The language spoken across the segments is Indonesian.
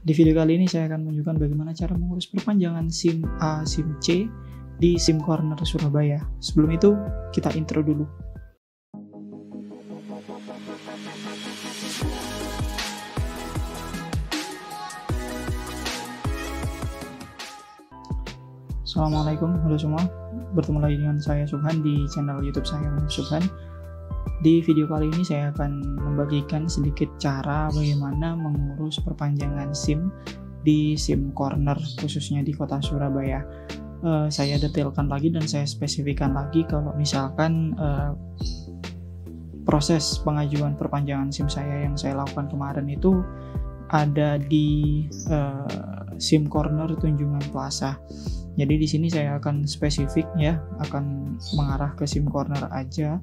Di video kali ini saya akan menunjukkan bagaimana cara mengurus perpanjangan SIM A, SIM C di SIM Corner Surabaya. Sebelum itu, kita intro dulu. Assalamualaikum, halo semua. Bertemu lagi dengan saya Subhan di channel YouTube saya Subhan. Di video kali ini saya akan membagikan sedikit cara bagaimana mengurus perpanjangan SIM di SIM Corner, khususnya di kota Surabaya. Saya detailkan lagi dan saya spesifikkan lagi kalau misalkan proses pengajuan perpanjangan SIM saya yang saya lakukan kemarin itu ada di SIM Corner Tunjungan Plaza. Jadi di sini saya akan spesifik ya, akan mengarah ke SIM Corner aja.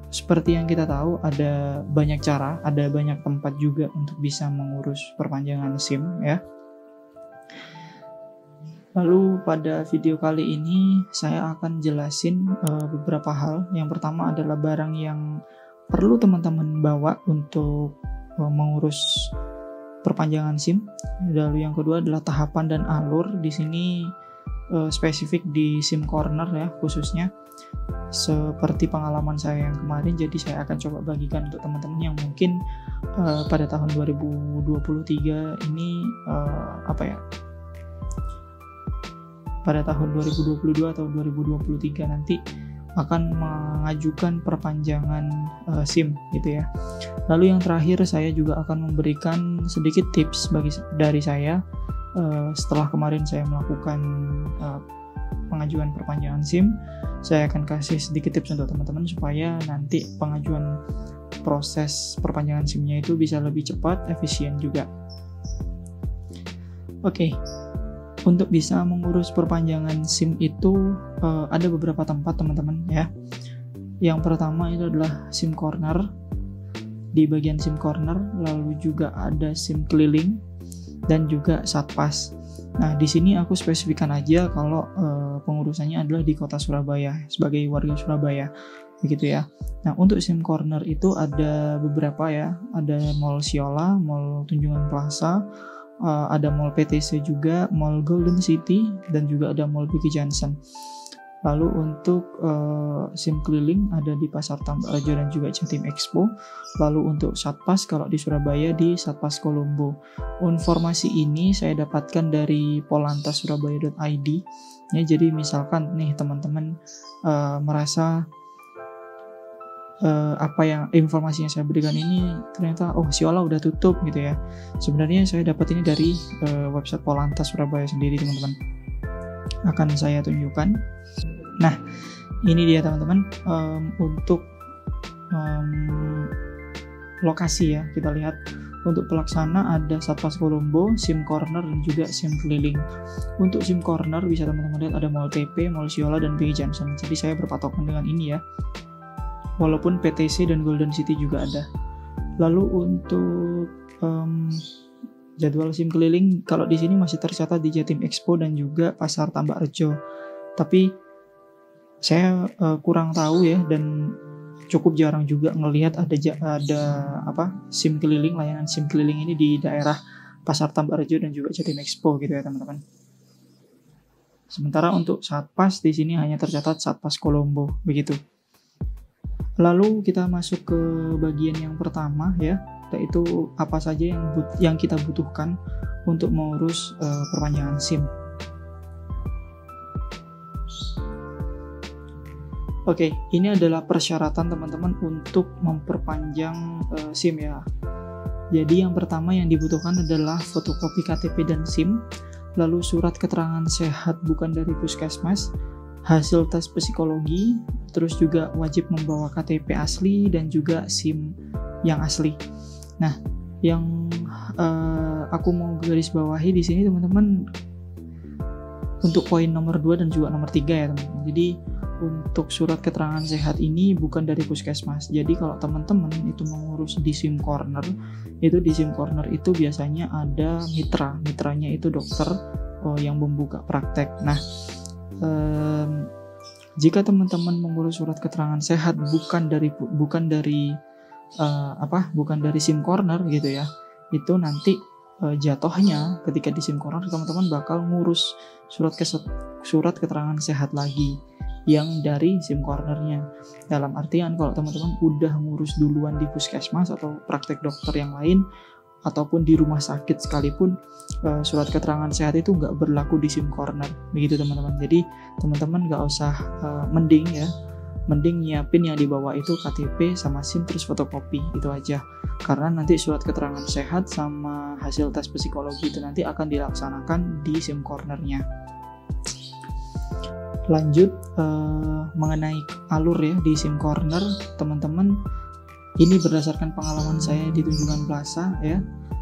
Seperti yang kita tahu, ada banyak cara, ada banyak tempat juga untuk bisa mengurus perpanjangan SIM ya. Lalu pada video kali ini saya akan jelasin beberapa hal. Yang pertama adalah barang yang perlu teman-teman bawa untuk mengurus perpanjangan SIM. Lalu yang kedua adalah tahapan dan alur. Di sini spesifik di SIM Corner ya, khususnya seperti pengalaman saya yang kemarin. Jadi saya akan coba bagikan untuk teman-teman yang mungkin pada tahun 2023 ini pada tahun 2022 atau 2023 nanti akan mengajukan perpanjangan SIM gitu ya. Lalu yang terakhir saya juga akan memberikan sedikit tips dari saya setelah kemarin saya melakukan pengajuan perpanjangan SIM. Saya akan kasih sedikit tips untuk teman-teman supaya nanti pengajuan proses perpanjangan SIM-nya itu bisa lebih cepat, efisien juga. Oke. Untuk bisa mengurus perpanjangan SIM itu ada beberapa tempat teman-teman ya. Yang pertama itu adalah SIM Corner. Di bagian SIM Corner lalu juga ada SIM keliling dan juga Satpas. Nah, di sini aku spesifikkan aja kalau pengurusannya adalah di kota Surabaya sebagai warga Surabaya, begitu ya. Nah, untuk SIM Corner itu ada beberapa ya, ada Mall Siola, Mall Tunjungan Plaza, ada Mall PTC juga, Mall Golden City, dan juga ada Mall Bigi Johnson. Lalu untuk SIM keliling ada di Pasar Tambak Rejo dan juga Jatim Expo. Lalu untuk Satpas kalau di Surabaya di Satpas Kolombo. Informasi ini saya dapatkan dari polantassurabaya.id. Ya, jadi misalkan nih teman-teman merasa apa yang informasi yang saya berikan ini ternyata Siola udah tutup gitu ya. Sebenarnya saya dapat ini dari website Polantas Surabaya sendiri teman-teman. Akan saya tunjukkan. Nah, ini dia teman-teman untuk lokasi ya. Kita lihat untuk pelaksana ada Satpas Kolombo, SIM Corner dan juga SIM keliling. Untuk SIM Corner bisa teman-teman lihat ada Mall TP, Mall Siola dan Bigi Johnson. Jadi saya berpatokan dengan ini ya. Walaupun PTC dan Golden City juga ada. Lalu untuk jadwal SIM keliling kalau di sini masih tercatat di Jatim Expo dan juga Pasar Tambak Rejo. Tapi saya kurang tahu ya, dan cukup jarang juga ngelihat ada SIM keliling, layanan SIM keliling ini di daerah Pasar Tambak Rejo dan juga Jatim Expo gitu ya teman-teman. Sementara untuk Satpas di sini hanya tercatat Satpas Kolombo begitu. Lalu kita masuk ke bagian yang pertama ya, yaitu apa saja yang kita butuhkan untuk mengurus perpanjangan SIM. Oke, ini adalah persyaratan teman-teman untuk memperpanjang SIM ya. Jadi yang pertama yang dibutuhkan adalah fotokopi KTP dan SIM, lalu surat keterangan sehat bukan dari puskesmas, hasil tes psikologi, terus juga wajib membawa KTP asli dan juga SIM yang asli. Nah, yang aku mau garis bawahi di sini teman-teman untuk poin nomor 2 dan juga nomor 3 ya teman-teman. Jadi untuk surat keterangan sehat ini bukan dari puskesmas. Jadi kalau teman-teman itu mengurus di SIM Corner, itu di SIM Corner itu biasanya ada mitranya itu dokter yang membuka praktek. Nah, jika teman-teman mengurus surat keterangan sehat bukan dari SIM Corner gitu ya, itu nanti jatuhnya ketika di SIM corner teman-teman bakal ngurus surat keterangan sehat lagi yang dari SIM cornernya. Dalam artian kalau teman-teman udah ngurus duluan di puskesmas atau praktek dokter yang lain ataupun di rumah sakit sekalipun, surat keterangan sehat itu nggak berlaku di SIM corner, begitu teman-teman. Jadi teman-teman nggak usah mending nyiapin yang dibawa itu KTP sama SIM terus fotokopi, itu aja. Karena nanti surat keterangan sehat sama hasil tes psikologi itu nanti akan dilaksanakan di SIM cornernya. Lanjut mengenai alur ya di SIM corner, teman-teman, ini berdasarkan pengalaman saya di Tunjungan Plaza ya.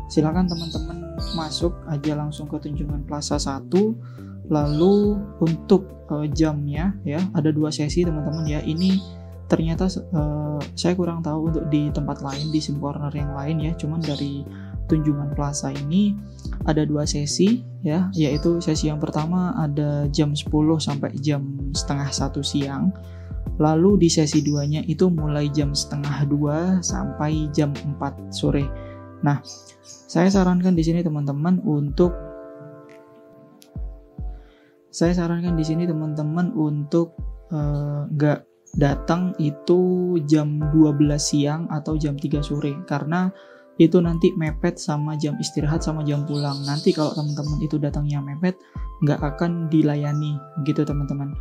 Silakan teman-teman masuk aja langsung ke Tunjungan Plaza 1. Lalu untuk jamnya ya ada 2 sesi teman-teman ya. Ini ternyata saya kurang tahu untuk di tempat lain, di SIM corner yang lain ya. Cuman dari Tunjungan Plaza ini ada 2 sesi ya, yaitu sesi yang pertama ada jam 10 sampai jam setengah 1 siang. Lalu di sesi 2-nya itu mulai jam setengah 2 sampai jam 4 sore. Nah, saya sarankan di sini teman-teman untuk nggak datang itu jam 12 siang atau jam 3 sore karena itu nanti mepet sama jam istirahat sama jam pulang. Nanti kalau teman-teman itu datangnya mepet, nggak akan dilayani gitu teman-teman.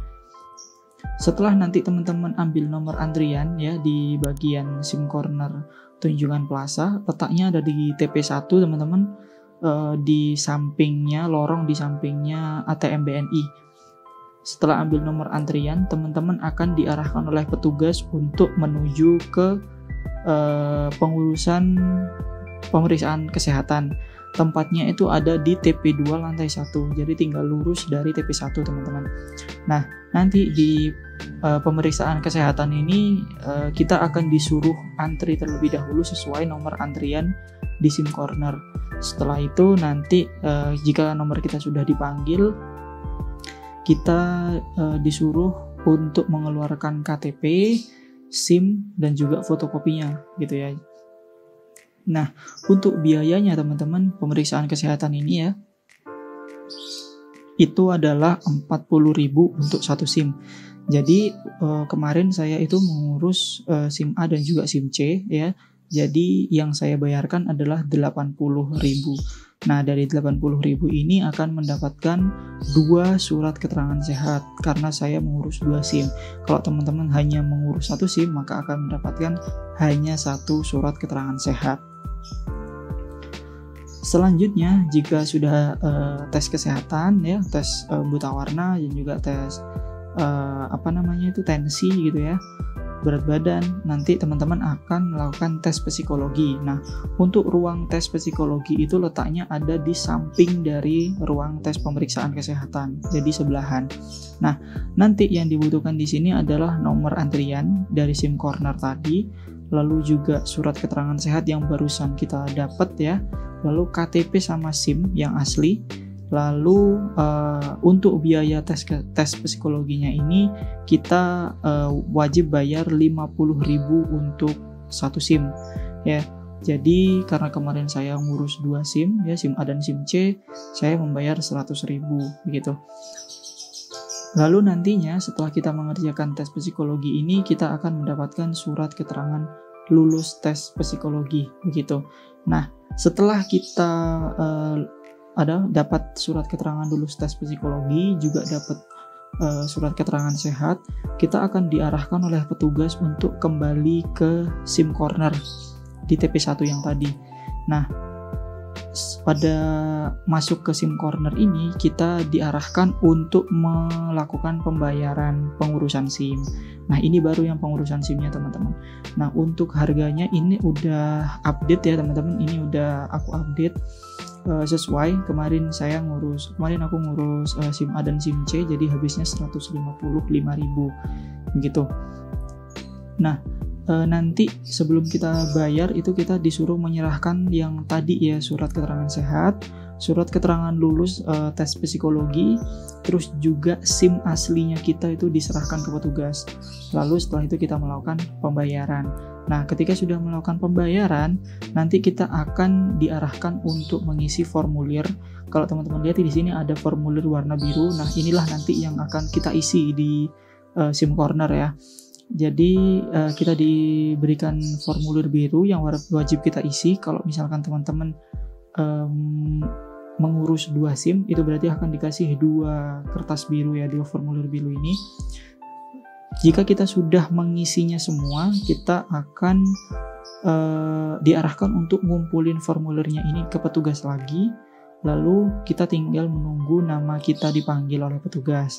Setelah nanti teman-teman ambil nomor antrian ya di bagian SIM corner Tunjungan Plaza, letaknya ada di TP1 teman-teman, di sampingnya, lorong di sampingnya ATM BNI. Setelah ambil nomor antrian, teman-teman akan diarahkan oleh petugas untuk menuju ke pemeriksaan kesehatan. Tempatnya itu ada di TP2 lantai 1, jadi tinggal lurus dari TP1 teman-teman. Nah, nanti di pemeriksaan kesehatan ini kita akan disuruh antri terlebih dahulu sesuai nomor antrian di SIM corner. Setelah itu nanti jika nomor kita sudah dipanggil, kita disuruh untuk mengeluarkan KTP, SIM, dan juga fotokopinya gitu ya. Nah, untuk biayanya teman-teman, pemeriksaan kesehatan ini ya, itu adalah 40.000 untuk 1 SIM. Jadi kemarin saya itu mengurus SIM A dan juga SIM C ya. Jadi yang saya bayarkan adalah 80.000. Nah, dari 80.000 ini akan mendapatkan 2 surat keterangan sehat karena saya mengurus 2 SIM. Kalau teman-teman hanya mengurus 1 SIM, maka akan mendapatkan hanya 1 surat keterangan sehat. Selanjutnya, jika sudah tes kesehatan ya, tes buta warna dan juga tes tensi gitu ya, berat badan, nanti teman-teman akan melakukan tes psikologi. Nah, untuk ruang tes psikologi itu letaknya ada di samping dari ruang tes pemeriksaan kesehatan, jadi sebelahan. Nah, nanti yang dibutuhkan di sini adalah nomor antrian dari SIM corner tadi, lalu juga surat keterangan sehat yang barusan kita dapat ya, lalu KTP sama SIM yang asli. Lalu untuk biaya tes psikologinya ini kita wajib bayar 50.000 untuk 1 SIM ya. Jadi karena kemarin saya ngurus 2 SIM ya, SIM A dan SIM C, saya membayar 100.000 begitu. Lalu nantinya setelah kita mengerjakan tes psikologi ini, kita akan mendapatkan surat keterangan lulus tes psikologi begitu. Nah, setelah kita dapat surat keterangan lulus tes psikologi, juga dapat surat keterangan sehat, kita akan diarahkan oleh petugas untuk kembali ke SIM corner di TP1 yang tadi. Nah, pada masuk ke SIM corner ini kita diarahkan untuk melakukan pembayaran pengurusan SIM. Nah, ini baru yang pengurusan SIM-nya teman-teman. Nah, untuk harganya ini udah update ya teman-teman, ini udah aku update sesuai kemarin aku ngurus SIM A dan SIM C, jadi habisnya 155.000 gitu. Nah, nanti sebelum kita bayar itu kita disuruh menyerahkan yang tadi ya, surat keterangan sehat, surat keterangan lulus tes psikologi, terus juga SIM aslinya kita itu diserahkan ke petugas. Lalu setelah itu kita melakukan pembayaran. Nah, ketika sudah melakukan pembayaran, nanti kita akan diarahkan untuk mengisi formulir. Kalau teman-teman lihat di sini ada formulir warna biru. Nah, inilah nanti yang akan kita isi di SIM Corner ya. Jadi kita diberikan formulir biru yang wajib kita isi. Kalau misalkan teman-teman mengurus 2 SIM, itu berarti akan dikasih 2 kertas biru ya, 2 formulir biru ini. Jika kita sudah mengisinya semua, kita akan diarahkan untuk ngumpulin formulirnya ini ke petugas lagi, lalu kita tinggal menunggu nama kita dipanggil oleh petugas.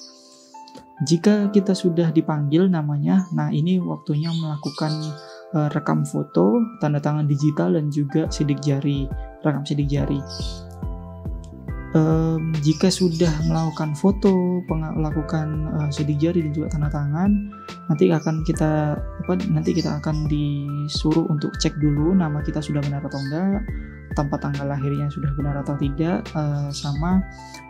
Jika kita sudah dipanggil namanya, nah ini waktunya melakukan rekam foto, tanda tangan digital, dan juga sidik jari, rekam sidik jari. Jika sudah melakukan foto, lakukan sidik jari dan juga tanda tangan, nanti kita akan disuruh untuk cek dulu nama kita sudah benar atau enggak, tempat tanggal lahirnya sudah benar atau tidak, sama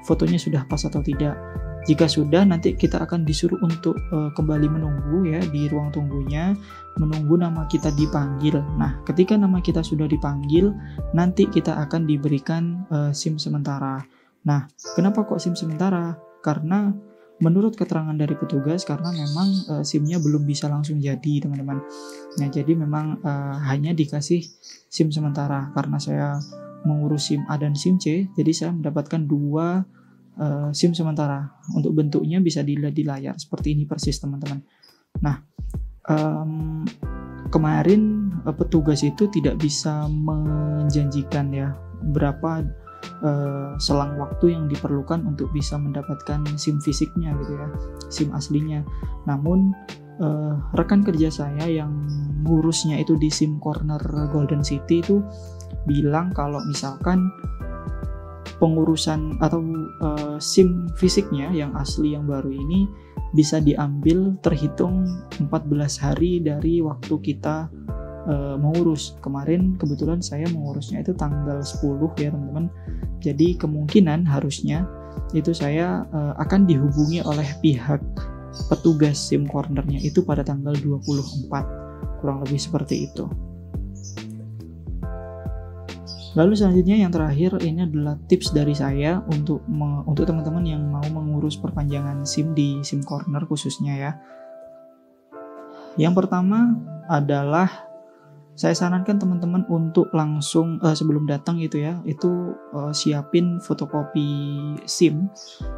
fotonya sudah pas atau tidak. Jika sudah, nanti kita akan disuruh untuk kembali menunggu ya di ruang tunggunya, menunggu nama kita dipanggil. Nah, ketika nama kita sudah dipanggil, nanti kita akan diberikan SIM sementara. Nah, kenapa kok SIM sementara? Karena menurut keterangan dari petugas, karena memang SIM-nya belum bisa langsung jadi, teman-teman. Nah, jadi memang hanya dikasih SIM sementara. Karena saya mengurus SIM A dan SIM C, jadi saya mendapatkan 2 SIM sementara. Untuk bentuknya bisa dilihat di layar seperti ini persis, teman-teman. Nah, kemarin petugas itu tidak bisa menjanjikan ya berapa selang waktu yang diperlukan untuk bisa mendapatkan SIM fisiknya gitu ya, SIM aslinya. Namun rekan kerja saya yang ngurusnya itu di SIM Corner Golden City itu bilang kalau misalkan pengurusan atau SIM fisiknya yang asli yang baru ini bisa diambil terhitung 14 hari dari waktu kita mengurus. Kemarin kebetulan saya mengurusnya itu tanggal 10 ya teman-teman. Jadi kemungkinan harusnya itu saya akan dihubungi oleh pihak petugas SIM Cornernya itu pada tanggal 24, kurang lebih seperti itu. Lalu selanjutnya yang terakhir ini adalah tips dari saya untuk teman-teman yang mau mengurus perpanjangan SIM di SIM Corner khususnya ya. Yang pertama adalah saya sarankan teman-teman untuk langsung sebelum datang gitu ya, itu siapin fotokopi SIM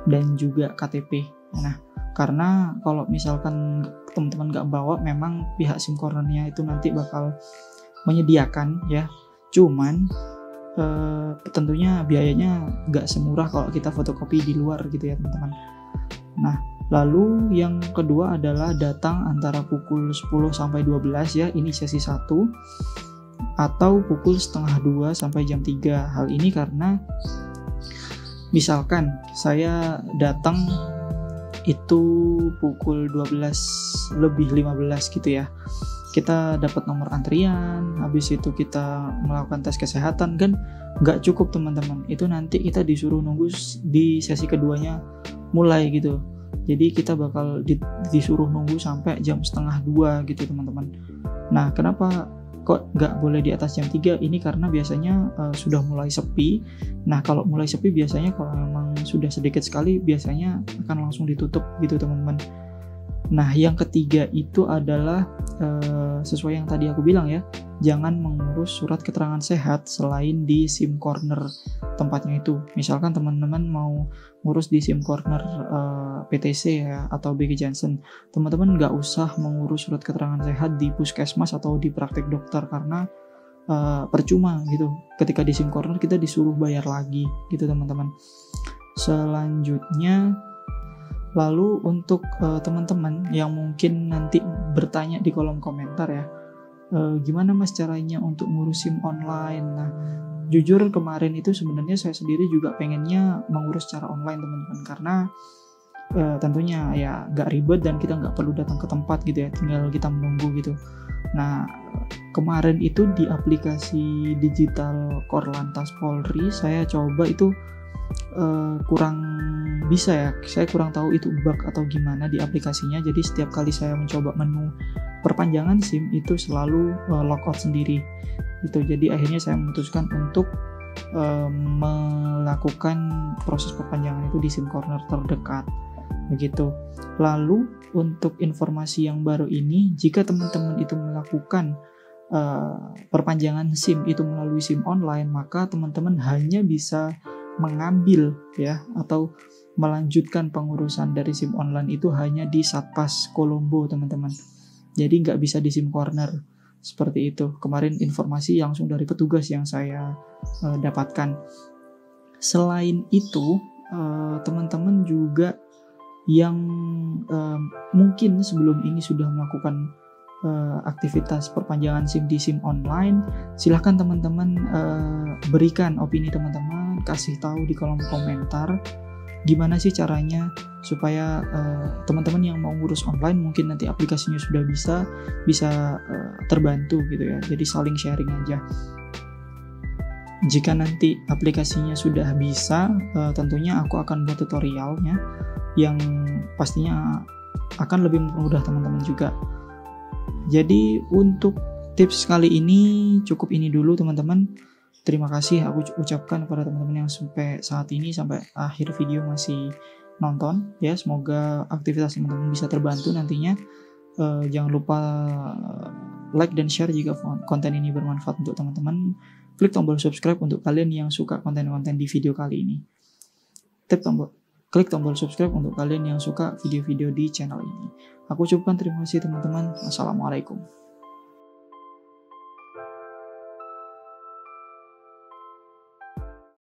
dan juga KTP. Nah, karena kalau misalkan teman-teman nggak bawa, memang pihak SIM Cornernya itu nanti bakal menyediakan ya. Cuman tentunya biayanya nggak semurah kalau kita fotokopi di luar gitu ya teman-teman. Nah, lalu yang kedua adalah datang antara pukul 10 sampai 12 ya, ini sesi 1, atau pukul setengah 2 sampai jam 3. Hal ini karena misalkan saya datang itu pukul 12:15 gitu ya, kita dapat nomor antrian, habis itu kita melakukan tes kesehatan, kan nggak cukup teman-teman. Itu nanti kita disuruh nunggu di sesi keduanya mulai gitu. Jadi kita bakal disuruh nunggu sampai jam setengah 2 gitu teman-teman. Nah, kenapa kok nggak boleh di atas jam 3? Ini karena biasanya sudah mulai sepi. Nah, kalau mulai sepi biasanya kalau memang sudah sedikit sekali biasanya akan langsung ditutup gitu teman-teman. Nah, yang ketiga itu adalah sesuai yang tadi aku bilang ya, jangan mengurus surat keterangan sehat selain di SIM Corner tempatnya itu. Misalkan teman-teman mau ngurus di SIM Corner PTC ya atau BG Jansen, teman-teman nggak usah mengurus surat keterangan sehat di puskesmas atau di praktek dokter karena percuma gitu. Ketika di SIM Corner kita disuruh bayar lagi gitu teman-teman. Selanjutnya, lalu untuk teman-teman yang mungkin nanti bertanya di kolom komentar ya, gimana mas caranya untuk ngurus SIM online? Nah, jujur kemarin itu sebenarnya saya sendiri juga pengennya mengurus secara online teman-teman, karena tentunya ya nggak ribet dan kita nggak perlu datang ke tempat gitu ya, tinggal kita menunggu gitu. Nah, kemarin itu di aplikasi digital Korlantas Polri saya coba itu kurang bisa ya, saya kurang tahu itu bug atau gimana di aplikasinya. Jadi setiap kali saya mencoba menu perpanjangan SIM itu selalu logout sendiri. Itu jadi akhirnya saya memutuskan untuk melakukan proses perpanjangan itu di SIM corner terdekat. Begitu. Lalu untuk informasi yang baru ini, jika teman-teman itu melakukan perpanjangan SIM itu melalui SIM online, maka teman-teman hanya bisa mengambil ya atau melanjutkan pengurusan dari SIM online itu hanya di Satpas Kolombo, teman-teman. Jadi nggak bisa di SIM corner seperti itu. Kemarin informasi langsung dari petugas yang saya dapatkan. Selain itu, teman-teman juga yang mungkin sebelum ini sudah melakukan aktivitas perpanjangan SIM di SIM online, silahkan teman-teman berikan opini teman-teman, kasih tahu di kolom komentar gimana sih caranya supaya teman-teman yang mau ngurus online mungkin nanti aplikasinya sudah bisa terbantu gitu ya. Jadi saling sharing aja. Jika nanti aplikasinya sudah bisa, tentunya aku akan buat tutorialnya yang pastinya akan lebih mempermudah teman-teman juga. Jadi untuk tips kali ini cukup ini dulu teman-teman. Terima kasih aku ucapkan kepada teman-teman yang sampai saat ini, sampai akhir video masih nonton ya. Semoga aktivitas teman-teman bisa terbantu nantinya. Jangan lupa like dan share jika konten ini bermanfaat untuk teman-teman. Klik tombol subscribe untuk kalian yang suka konten-konten di video kali ini. Klik tombol subscribe untuk kalian yang suka video-video di channel ini. Aku ucapkan terima kasih teman-teman. Wassalamualaikum.